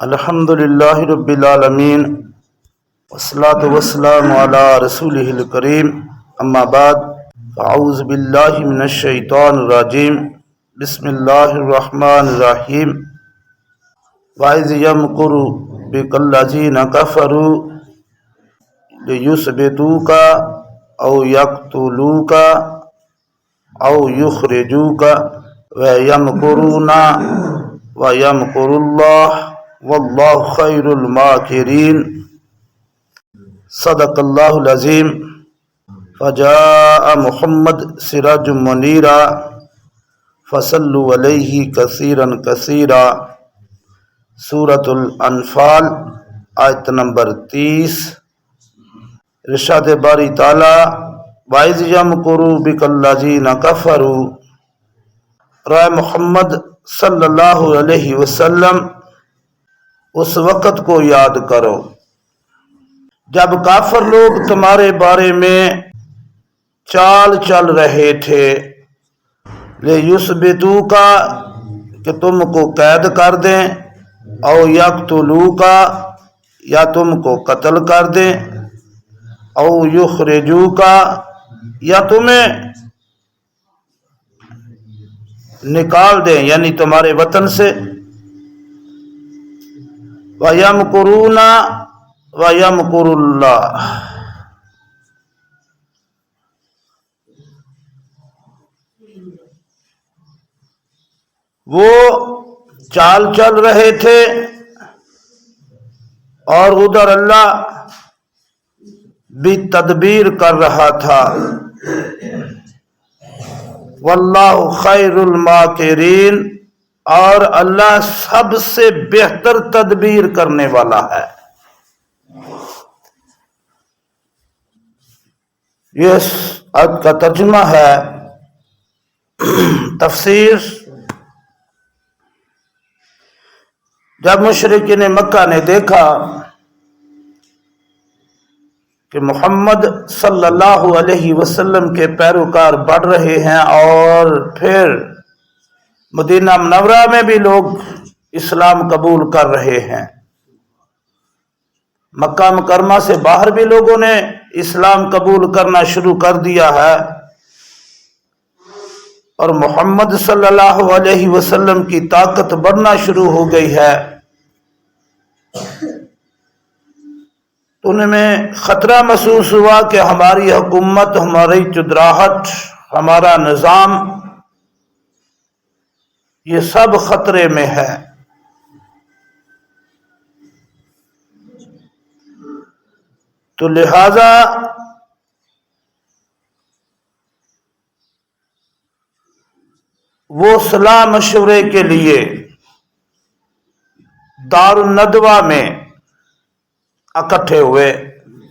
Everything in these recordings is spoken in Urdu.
الحمد للہ رب العالمین والصلاة والسلام علی رسولہ الکریم اما بعد فاعوذ باللہ من الشیطان الرجیم بسم اللہ الرحمن الرحیم وَإِذْ يَمْكُرُ بِكَ الَّذِينَ كَفَرُوا لِيُثْبِتُوكَ أَوْ يَقْتُلُوكَ أَوْ يُخْرِجُوكَ وَيَمْكُرُونَ وَيَمْكُرُ اللَّهُ وَاللَّهُ خَيْرُ الْمَاكِرِينَ صدق اللہ العظیم فجاء محمد سراج منیرا فصلوا علیہ کثیرا کثیرا سورۃ الانفال آیت نمبر 30۔ ارشاد باری تعالی وَإِذْ يَمْكُرُ بِكَ الَّذِينَ كَفَرُوا، رائے محمد صلی اللہ علیہ وسلم اس وقت کو یاد کرو جب کافر لوگ تمہارے بارے میں چال چل رہے تھے لِيُثْبِتُوكَ کہ تم کو قید کر دیں، او یقتلوک یا تم کو قتل کر دیں، او یخرجوک یا تمہیں نکال دیں یعنی تمہارے وطن سے، وَيَمْكُرُونَ وَيَمْكُرُ اللَّهُ، وہ چال چل رہے تھے اور ادھر اللہ بھی تدبیر کر رہا تھا۔ واللہ خیر الماکرین، اور اللہ سب سے بہتر تدبیر کرنے والا ہے۔ یہ آیت کا ترجمہ ہے۔ تفسیر: جب مشرکین مکہ نے دیکھا کہ محمد صلی اللہ علیہ وسلم کے پیروکار بڑھ رہے ہیں اور پھر مدینہ منورہ میں بھی لوگ اسلام قبول کر رہے ہیں، مکہ مکرمہ سے باہر بھی لوگوں نے اسلام قبول کرنا شروع کر دیا ہے، اور محمد صلی اللہ علیہ وسلم کی طاقت بڑھنا شروع ہو گئی ہے، تو ان میں خطرہ محسوس ہوا کہ ہماری حکومت، ہماری چودراہٹ، ہمارا نظام یہ سب خطرے میں ہے۔ تو لہذا وہ صلاح مشورے کے لیے دار الندوہ میں اکٹھے ہوئے۔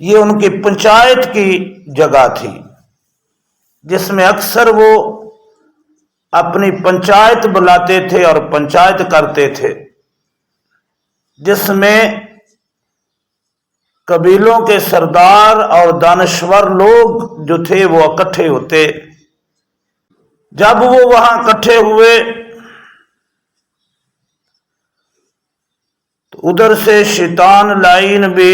یہ ان کی پنچایت کی جگہ تھی جس میں اکثر وہ اپنی پنچایت بلاتے تھے اور پنچایت کرتے تھے، جس میں قبیلوں کے سردار اور دانشور لوگ جو تھے وہ اکٹھے ہوتے۔ جب وہ وہاں اکٹھے ہوئے تو ادھر سے شیطان لعین بھی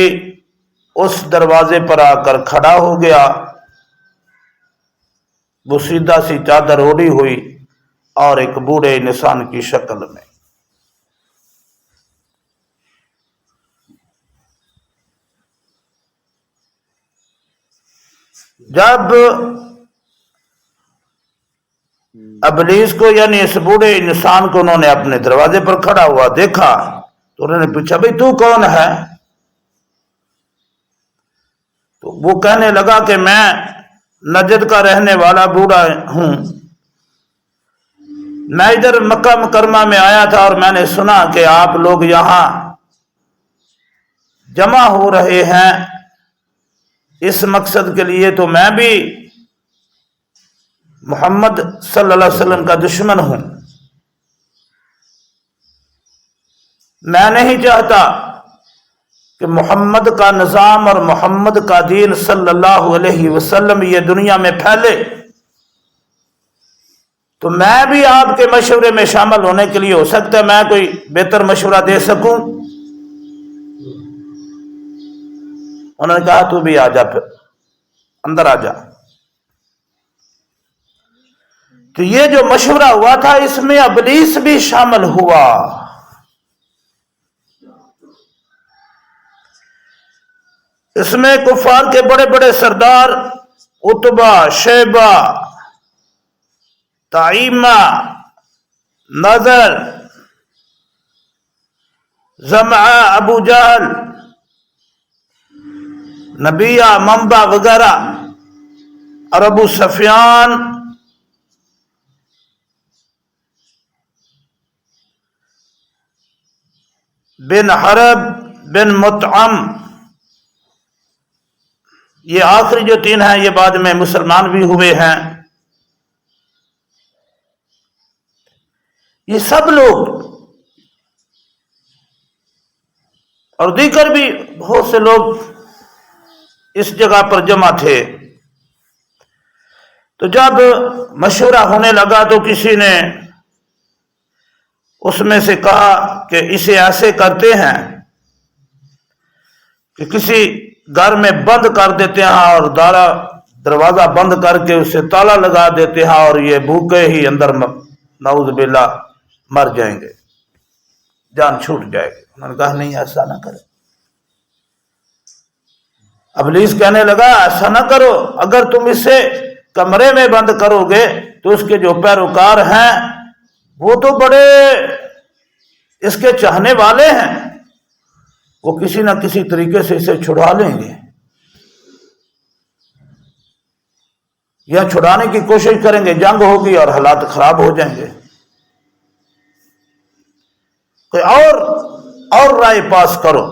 اس دروازے پر آ کر کھڑا ہو گیا، وہ سیدھا سی چادر اوڑھی ہوئی اور ایک بوڑھے انسان کی شکل میں۔ جب ابلیس کو یعنی اس بوڑھے انسان کو انہوں نے اپنے دروازے پر کھڑا ہوا دیکھا تو انہوں نے پوچھا بھئی تو کون ہے؟ تو وہ کہنے لگا کہ میں نجد کا رہنے والا بوڑھا ہوں، میں ادھر مکہ مکرمہ میں آیا تھا اور میں نے سنا کہ آپ لوگ یہاں جمع ہو رہے ہیں اس مقصد کے لیے، تو میں بھی محمد صلی اللہ علیہ وسلم کا دشمن ہوں، میں نہیں چاہتا کہ محمد کا نظام اور محمد کا دین صلی اللہ علیہ وسلم یہ دنیا میں پھیلے، تو میں بھی آپ کے مشورے میں شامل ہونے کے لیے ہو سکتا ہے میں کوئی بہتر مشورہ دے سکوں۔ انہوں نے کہا تو بھی آ جا، پھر اندر آ جا۔ تو یہ جو مشورہ ہوا تھا اس میں ابلیس بھی شامل ہوا۔ اس میں کفار کے بڑے بڑے سردار عتبہ، شیبہ، طائمہ، نذر، زمعہ، ابو جہل، نبیہ، منبع وغیرہ، اور ابو سفیان، بن حرب، بن مطعم، یہ آخری جو تین ہیں یہ بعد میں مسلمان بھی ہوئے ہیں۔ یہ سب لوگ اور دیگر بھی بہت سے لوگ اس جگہ پر جمع تھے۔ تو جب مشورہ ہونے لگا تو کسی نے اس میں سے کہا کہ اسے ایسے کرتے ہیں کہ کسی گھر میں بند کر دیتے ہیں اور دروازہ بند کر کے اسے تالا لگا دیتے ہیں اور یہ بھوکے ہی اندر نعوذ باللہ مر جائیں گے، جان چھوٹ جائے گی۔ انہوں نے کہا نہیں، ایسا نہ کرے۔ ابلیس کہنے لگا ایسا نہ کرو، اگر تم اسے کمرے میں بند کرو گے تو اس کے جو پیروکار ہیں وہ تو بڑے اس کے چاہنے والے ہیں، وہ کسی نہ کسی طریقے سے اسے چھڑا لیں گے یا چھڑانے کی کوشش کریں گے، جنگ ہوگی اور حالات خراب ہو جائیں گے۔ کوئی اور رائے پاس کرو۔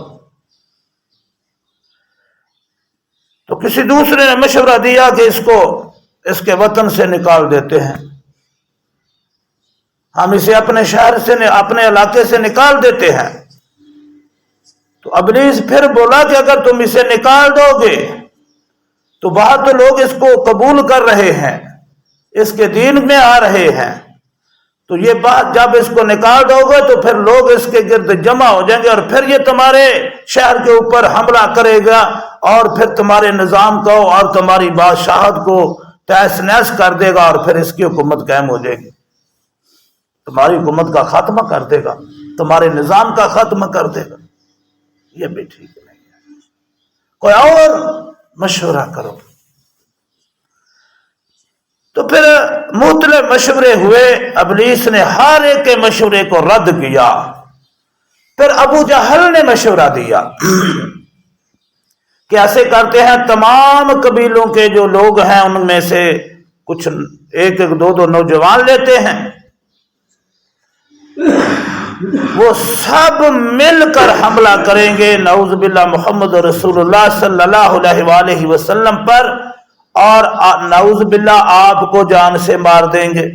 تو کسی دوسرے نے مشورہ دیا کہ اس کو اس کے وطن سے نکال دیتے ہیں، ہم اسے اپنے شہر سے اپنے علاقے سے نکال دیتے ہیں۔ تو ابلیس پھر بولا کہ اگر تم اسے نکال دو گے تو باہر تو لوگ اس کو قبول کر رہے ہیں، اس کے دین میں آ رہے ہیں، تو یہ بات جب اس کو نکال دو گے تو پھر لوگ اس کے گرد جمع ہو جائیں گے اور پھر یہ تمہارے شہر کے اوپر حملہ کرے گا اور پھر تمہارے نظام کو اور تمہاری بادشاہت کو تہس نہس کر دے گا اور پھر اس کی حکومت قائم ہو جائے گی، تمہاری حکومت کا خاتمہ کر دے گا، تمہارے نظام کا خاتمہ کر دے گا۔ یہ بھی ٹھیک نہیں ہے، کوئی اور مشورہ کرو۔ تو پھر مختلف مشورے ہوئے، ابلیس نے ہر ایک کے مشورے کو رد کیا۔ پھر ابو جہل نے مشورہ دیا کہ ایسے کرتے ہیں، تمام قبیلوں کے جو لوگ ہیں ان میں سے کچھ ایک دو نوجوان لیتے ہیں، وہ سب مل کر حملہ کریں گے نعوذ باللہ محمد رسول اللہ صلی اللہ علیہ وآلہ وسلم پر، اور نعوذ باللہ آپ کو جان سے مار دیں گے،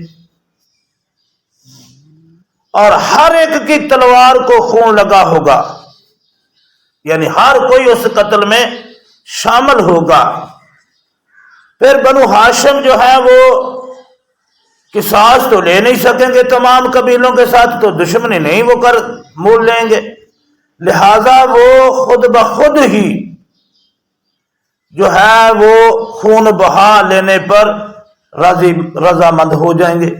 اور ہر ایک کی تلوار کو خون لگا ہوگا، یعنی ہر کوئی اس قتل میں شامل ہوگا۔ پھر بنو ہاشم جو ہے وہ قصاص تو لے نہیں سکیں گے تمام قبیلوں کے ساتھ، تو دشمنی نہیں وہ کر مول لیں گے، لہذا وہ خود بخود ہی جو ہے وہ خون بہا لینے پر رضامند ہو جائیں گے۔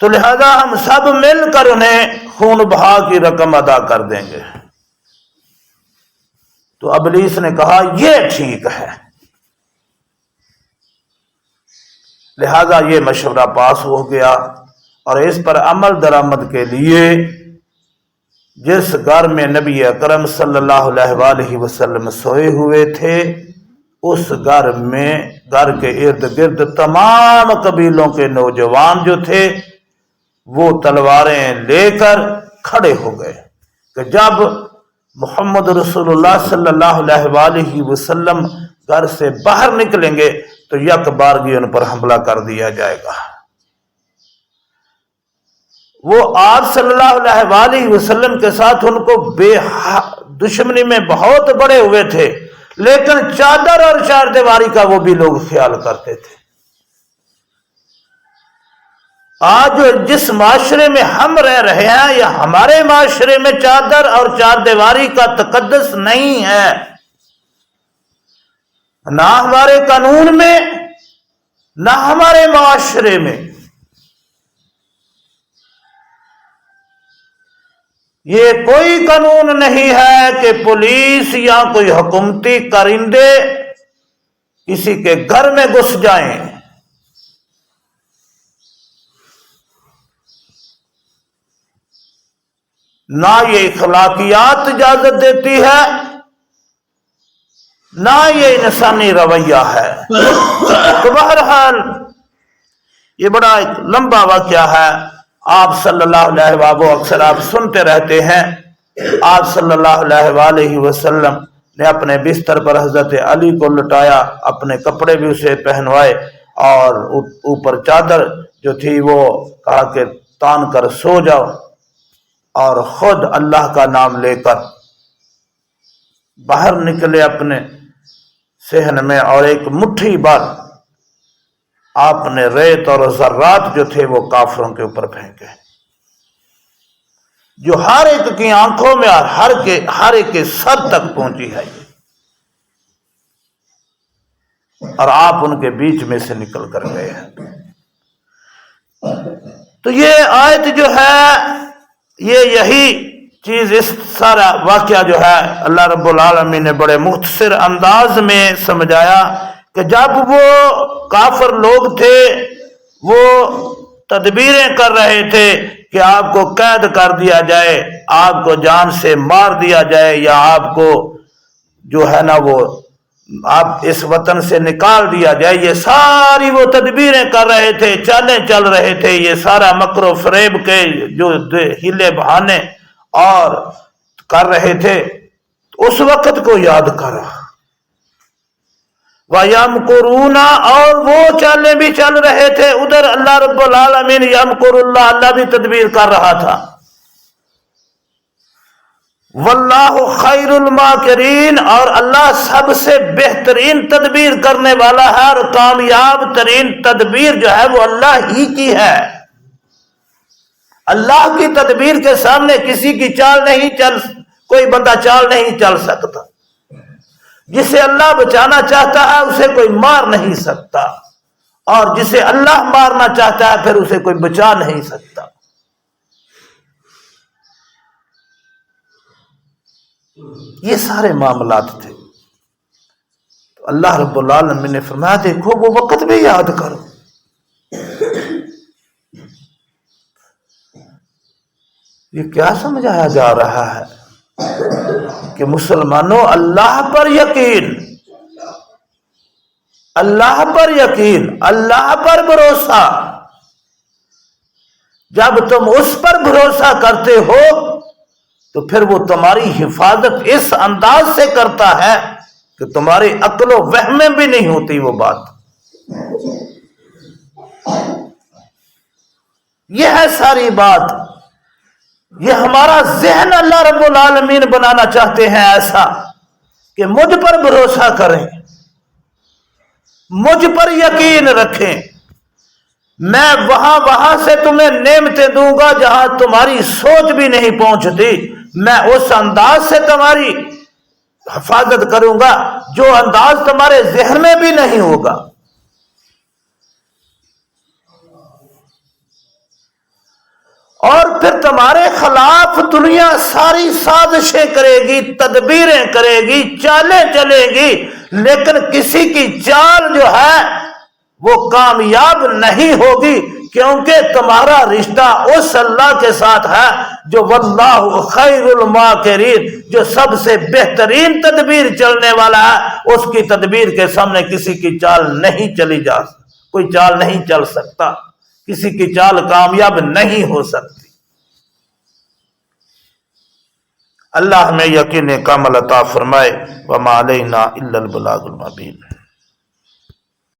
تو لہذا ہم سب مل کر انہیں خون بہا کی رقم ادا کر دیں گے۔ تو ابلیس نے کہا یہ ٹھیک ہے، لہذا یہ مشورہ پاس ہو گیا، اور اس پر عمل درآمد کے لیے جس گھر میں نبی اکرم صلی اللہ علیہ وآلہ وسلم سوئے ہوئے تھے اس گھر کے ارد گرد تمام قبیلوں کے نوجوان جو تھے وہ تلواریں لے کر کھڑے ہو گئے کہ جب محمد رسول اللہ صلی اللہ علیہ وآلہ وسلم گھر سے باہر نکلیں گے تو یک بارگی ان پر حملہ کر دیا جائے گا۔ وہ آپ صلی اللہ علیہ وآلہ وسلم کے ساتھ ان کو دشمنی میں بہت بڑے ہوئے تھے، لیکن چادر اور چار دیواری کا وہ بھی لوگ خیال کرتے تھے۔ آج جس معاشرے میں ہم رہ رہے ہیں یا ہمارے معاشرے میں چادر اور چار دیواری کا تقدس نہیں ہے، نہ ہمارے قانون میں نہ ہمارے معاشرے میں۔ یہ کوئی قانون نہیں ہے کہ پولیس یا کوئی حکومتی کارندے کسی کے گھر میں گھس جائیں۔ نہ یہ اخلاقیات اجازت دیتی ہے، نہ یہ انسانی رویہ ہے۔ تو بہرحال یہ بڑا ایک لمبا واقعہ ہے۔ آپ صلی اللہ علیہ وآلہ اکثر آپ سنتے رہتے ہیں، آپ صلی اللہ علیہ وآلہ وسلم نے اپنے بستر پر حضرت علی کو لٹایا، اپنے کپڑے بھی اسے پہنوائے اور اوپر چادر جو تھی وہ کہا کہ تان کر سو جاؤ، اور خود اللہ کا نام لے کر باہر نکلے اپنے صحن میں، اور ایک مٹھی بھر آپ نے ریت اور ذرات جو تھے وہ کافروں کے اوپر پھینکے، جو ہر ایک کی آنکھوں میں اور ہر ایک کے سر تک پہنچی ہے، اور آپ ان کے بیچ میں سے نکل کر گئے ہیں۔ تو یہ آیت جو ہے یہی چیز، اس سارا واقعہ جو ہے اللہ رب العالمین نے بڑے مختصر انداز میں سمجھایا کہ جب وہ کافر لوگ تھے وہ تدبیریں کر رہے تھے کہ آپ کو قید کر دیا جائے، آپ کو جان سے مار دیا جائے، یا آپ کو جو ہے نا وہ آپ اس وطن سے نکال دیا جائے، یہ ساری وہ تدبیریں کر رہے تھے، چالیں چل رہے تھے، یہ سارا مکر و فریب کے جو ہیلے بہانے اور کر رہے تھے، اس وقت کو یاد کرو۔ وَيَمْكُرُونَ، اور وہ چالیں بھی چل رہے تھے، ادھر اللہ رب العالمین یمکر اللہ، اللہ بھی تدبیر کر رہا تھا۔ واللہ خیر الماکرین، اور اللہ سب سے بہترین تدبیر کرنے والا ہے، اور کامیاب ترین تدبیر جو ہے وہ اللہ ہی کی ہے۔ اللہ کی تدبیر کے سامنے کسی کی چال نہیں کوئی بندہ چال نہیں چل سکتا۔ جسے اللہ بچانا چاہتا ہے اسے کوئی مار نہیں سکتا، اور جسے اللہ مارنا چاہتا ہے پھر اسے کوئی بچا نہیں سکتا۔ یہ سارے معاملات تھے۔ تو اللہ رب العالمین نے فرمایا دیکھو وہ وقت بھی یاد کرو۔ یہ کیا سمجھایا جا رہا ہے کہ مسلمانوں اللہ پر یقین، اللہ پر یقین، اللہ پر بھروسہ۔ جب تم اس پر بھروسہ کرتے ہو تو پھر وہ تمہاری حفاظت اس انداز سے کرتا ہے کہ تمہاری عقل و وہم میں بھی نہیں ہوتی وہ بات۔ یہ ہے ساری بات۔ یہ ہمارا ذہن اللہ رب العالمین بنانا چاہتے ہیں ایسا کہ مجھ پر بھروسہ کریں، مجھ پر یقین رکھیں، میں وہاں سے تمہیں نعمتیں دوں گا جہاں تمہاری سوچ بھی نہیں پہنچتی، میں اس انداز سے تمہاری حفاظت کروں گا جو انداز تمہارے ذہن میں بھی نہیں ہوگا۔ اور پھر تمہارے خلاف دنیا ساری سازشیں کرے گی، تدبیریں کرے گی، چالیں چلے گی، لیکن کسی کی چال جو ہے وہ کامیاب نہیں ہوگی، کیونکہ تمہارا رشتہ اس اللہ کے ساتھ ہے جو واللہ خیر الماکرین، جو سب سے بہترین تدبیر چلنے والا ہے۔ اس کی تدبیر کے سامنے کسی کی چال نہیں چلی جا سکتی، کوئی چال نہیں چل سکتا، کسی کی چال کامیاب نہیں ہو سکتی۔ اللہ ہمیں یقین کامل عطا فرمائے۔ وما علینا الا البلاغ المبین۔